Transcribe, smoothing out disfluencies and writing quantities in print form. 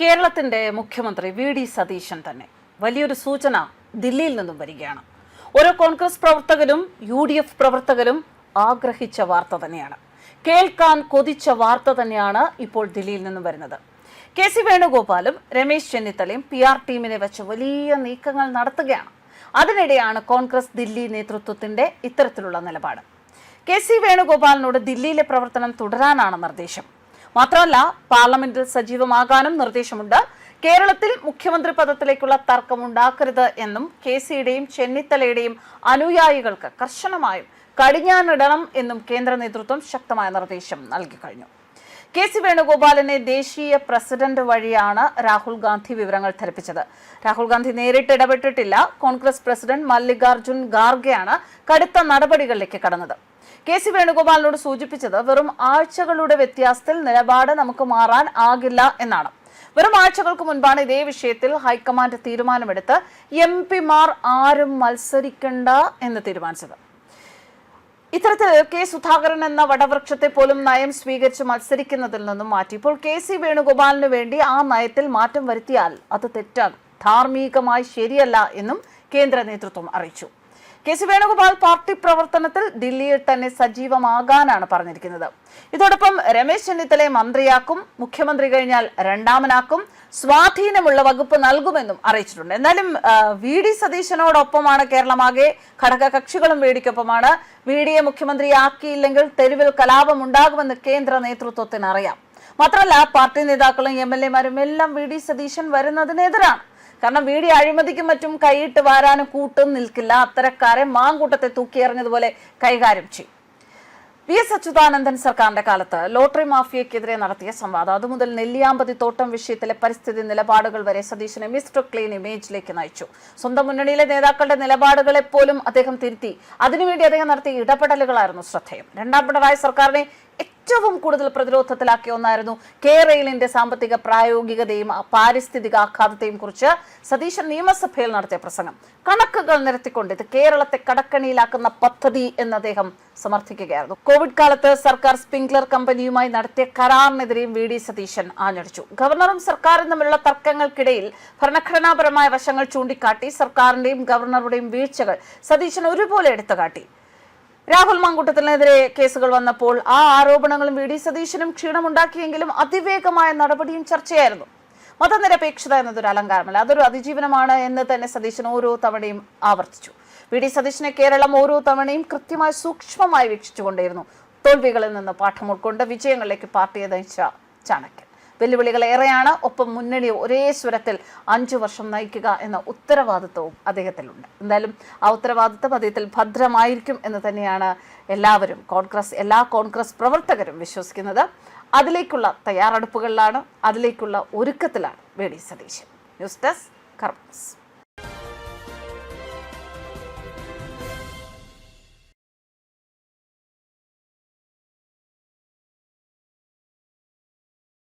കേരളത്തിന്റെ മുഖ്യമന്ത്രി വി.ഡി. സതീശൻ തന്നെ വലിയൊരു സൂചന ദില്ലിയിൽ നിന്നും വരികയാണ്. ഓരോ കോൺഗ്രസ് പ്രവർത്തകരും യു.ഡി.എഫ് പ്രവർത്തകരും ആഗ്രഹിച്ച വാർത്ത തന്നെയാണ്, കേൾക്കാൻ കൊതിച്ച വാർത്ത തന്നെയാണ് ഇപ്പോൾ ദില്ലിയിൽ നിന്നും വരുന്നത്. കെ.സി. വേണുഗോപാലും രമേശ് ചെന്നിത്തലയും PR ടീമിനെ വെച്ച് വലിയ നീക്കങ്ങൾ നടത്തുകയാണ്. അതിനിടെയാണ് കോൺഗ്രസ് ദില്ലി നേതൃത്വത്തിന്റെ ഇത്തരത്തിലുള്ള നിലപാട്. കെ.സി. വേണുഗോപാലിനോട് ദില്ലിയിലെ പ്രവർത്തനം തുടരാനാണ് നിർദ്ദേശം. മാത്രമല്ല, പാർലമെന്റിൽ സജീവമാകാനും നിർദ്ദേശമുണ്ട്. കേരളത്തിൽ മുഖ്യമന്ത്രി പദത്തിലേക്കുള്ള തർക്കമുണ്ടാക്കരുത് എന്നും കെ.സിയുടെയും ചെന്നിത്തലയുടെയും അനുയായികൾക്ക് കർശനമായും കടിഞ്ഞാണിടണം എന്നും കേന്ദ്ര നേതൃത്വം ശക്തമായ നിർദ്ദേശം നൽകി കഴിഞ്ഞു. കെ.സി. വേണുഗോപാലിനെ ദേശീയ പ്രസിഡന്റ് വഴിയാണ് രാഹുൽ ഗാന്ധി വിവരങ്ങൾ ധരിപ്പിച്ചത്. രാഹുൽ ഗാന്ധി നേരിട്ട് ഇടപെട്ടിട്ടില്ല. കോൺഗ്രസ് പ്രസിഡന്റ് മല്ലികാർജുൻ ഖാർഗെയാണ് കടുത്ത നടപടികളിലേക്ക് കടന്നത്. കെ.സി. വേണുഗോപാലിനോട് സൂചിപ്പിച്ചത് വെറും ആഴ്ചകളുടെ വ്യത്യാസത്തിൽ നിലപാട് നമുക്ക് മാറാൻ ആകില്ല എന്നാണ്. വെറും ആഴ്ചകൾക്ക് മുൻപാണ് ഇതേ വിഷയത്തിൽ ഹൈക്കമാൻഡ് തീരുമാനമെടുത്ത് MP-മാർ ആരും മത്സരിക്കണ്ട എന്ന് തീരുമാനിച്ചത്. ഇത്തരത്തിൽ കെ. സുധാകരൻ എന്ന വടവൃക്ഷത്തെ പോലും നയം സ്വീകരിച്ച് മത്സരിക്കുന്നതിൽ നിന്നും മാറ്റി ഇപ്പോൾ കെ.സി. വേണുഗോപാലിന് വേണ്ടി ആ നയത്തിൽ മാറ്റം വരുത്തിയാൽ അത് തെറ്റാകും, ധാർമ്മികമായി ശരിയല്ല എന്നും കേന്ദ്ര നേതൃത്വം അറിയിച്ചു. കെ.സി. വേണുഗോപാൽ പാർട്ടി പ്രവർത്തനത്തിൽ ദില്ലിയിൽ തന്നെ സജീവമാകാനാണ് പറഞ്ഞിരിക്കുന്നത്. ഇതോടൊപ്പം രമേശ് ചെന്നിത്തലയെ മന്ത്രിയാക്കും, മുഖ്യമന്ത്രി കഴിഞ്ഞാൽ രണ്ടാമനാക്കും, സ്വാധീനമുള്ള വകുപ്പ് നൽകുമെന്നും അറിയിച്ചിട്ടുണ്ട്. എന്നാലും വി.ഡി. സതീശനോടൊപ്പമാണ് കേരളമാകെ, ഘടകകക്ഷികളും വി.ഡിക്കൊപ്പമാണ്. വി.ഡിയെ മുഖ്യമന്ത്രിയാക്കിയില്ലെങ്കിൽ തെരുവിൽ കലാപം ഉണ്ടാകുമെന്ന് കേന്ദ്ര നേതൃത്വത്തിന് അറിയാം. മാത്രമല്ല, പാർട്ടി നേതാക്കളും MLA-മാരും എല്ലാം വി.ഡി. സതീശൻ വരുന്നതിനെതിരാണ്. കാരണം വി.ഡി. അഴിമതിക്കും മറ്റും കൈയിട്ട് വാരാനും കൂട്ടും നിൽക്കില്ല. അത്തരക്കാരെ മാങ്കൂട്ടത്തെ തൂക്കിയെറിഞ്ഞതുപോലെ കൈകാര്യം ചെയ്യും. V.S. അച്യുതാനന്ദൻ സർക്കാരിന്റെ കാലത്ത് ലോട്ടറി മാഫിയക്കെതിരെ നടത്തിയ സംവാദം അതുമുതൽ നെല്ലിയാമ്പതി തോട്ടം വിഷയത്തിലെ പരിസ്ഥിതി നിലപാടുകൾ വരെ സതീശനെ മിസ്റ്റർ ക്ലീൻ ഇമേജിലേക്ക് നയിച്ചു. സ്വന്തം മുന്നണിയിലെ നേതാക്കളുടെ നിലപാടുകളെ പോലും അദ്ദേഹം തിരുത്തി. അതിനുവേണ്ടി അദ്ദേഹം നടത്തിയ ഇടപെടലുകളായിരുന്നു ശ്രദ്ധേയം. രണ്ടാം പിണറായി സർക്കാരിനെ ഏറ്റവും കൂടുതൽ പ്രതിരോധത്തിലാക്കിയ ഒന്നായിരുന്നു കേരളിന്റെ സാമ്പത്തിക പ്രായോഗികതയും പാരിസ്ഥിതിക ആഘാതത്തെയും കുറിച്ച് സതീശൻ നിയമസഭയിൽ നടത്തിയ പ്രസംഗം. കണക്കുകൾ നിരത്തിക്കൊണ്ട് ഇത് കേരളത്തെ കടക്കണിയിലാക്കുന്ന പദ്ധതി എന്ന് അദ്ദേഹം സമർത്ഥിക്കുകയായിരുന്നു. കോവിഡ് കാലത്ത് സർക്കാർ സ്പ്രിംഗ്ലർ കമ്പനിയുമായി നടത്തിയ കരാറിനെതിരെയും വി.ഡി. സതീശൻ ആഞ്ഞടിച്ചു. ഗവർണറും സർക്കാരും തമ്മിലുള്ള തർക്കങ്ങൾക്കിടയിൽ ഭരണഘടനാപരമായ വശങ്ങൾ ചൂണ്ടിക്കാട്ടി സർക്കാരിന്റെയും ഗവർണറുടെയും വീഴ്ചകൾ സതീശൻ ഒരുപോലെ എടുത്തുകാട്ടി. രാഹുൽ മാങ്കൂട്ടത്തിനെതിരെ കേസുകൾ വന്നപ്പോൾ ആ ആരോപണങ്ങളും വി.ഡി. സതീശനും ക്ഷീണമുണ്ടാക്കിയെങ്കിലും അതിവേഗമായ നടപടിയും ചർച്ചയായിരുന്നു. മതനിരപേക്ഷത എന്നതൊരു അലങ്കാരമല്ല, അതൊരു അതിജീവനമാണ് എന്ന് തന്നെ സതീശൻ ഓരോ തവണയും ആവർത്തിച്ചു. വി.ഡി. സതീശനെ കേരളം ഓരോ തവണയും കൃത്യമായി സൂക്ഷ്മമായി വീക്ഷിച്ചുകൊണ്ടേയിരുന്നു. തോൽവികളിൽ നിന്ന് പാഠം ഉൾക്കൊണ്ട് വിജയങ്ങളിലേക്ക് പാർട്ടിയെ നയിച്ച ചാണക്യൻ. വെല്ലുവിളികൾ ഏറെയാണ്, ഒപ്പം മുന്നണി ഒരേ സ്വരത്തിൽ 5 വർഷം നയിക്കുക എന്ന ഉത്തരവാദിത്വവും അദ്ദേഹത്തിലുണ്ട്. എന്തായാലും ആ ഉത്തരവാദിത്വം അദ്ദേഹത്തിൽ ഭദ്രമായിരിക്കും എന്ന് തന്നെയാണ് എല്ലാ കോൺഗ്രസ് പ്രവർത്തകരും വിശ്വസിക്കുന്നത്. അതിലേക്കുള്ള തയ്യാറെടുപ്പുകളിലാണ്, അതിലേക്കുള്ള ഒരുക്കത്തിലാണ് വി.ഡി. സതീശൻ. News desk കർമ്മസ്.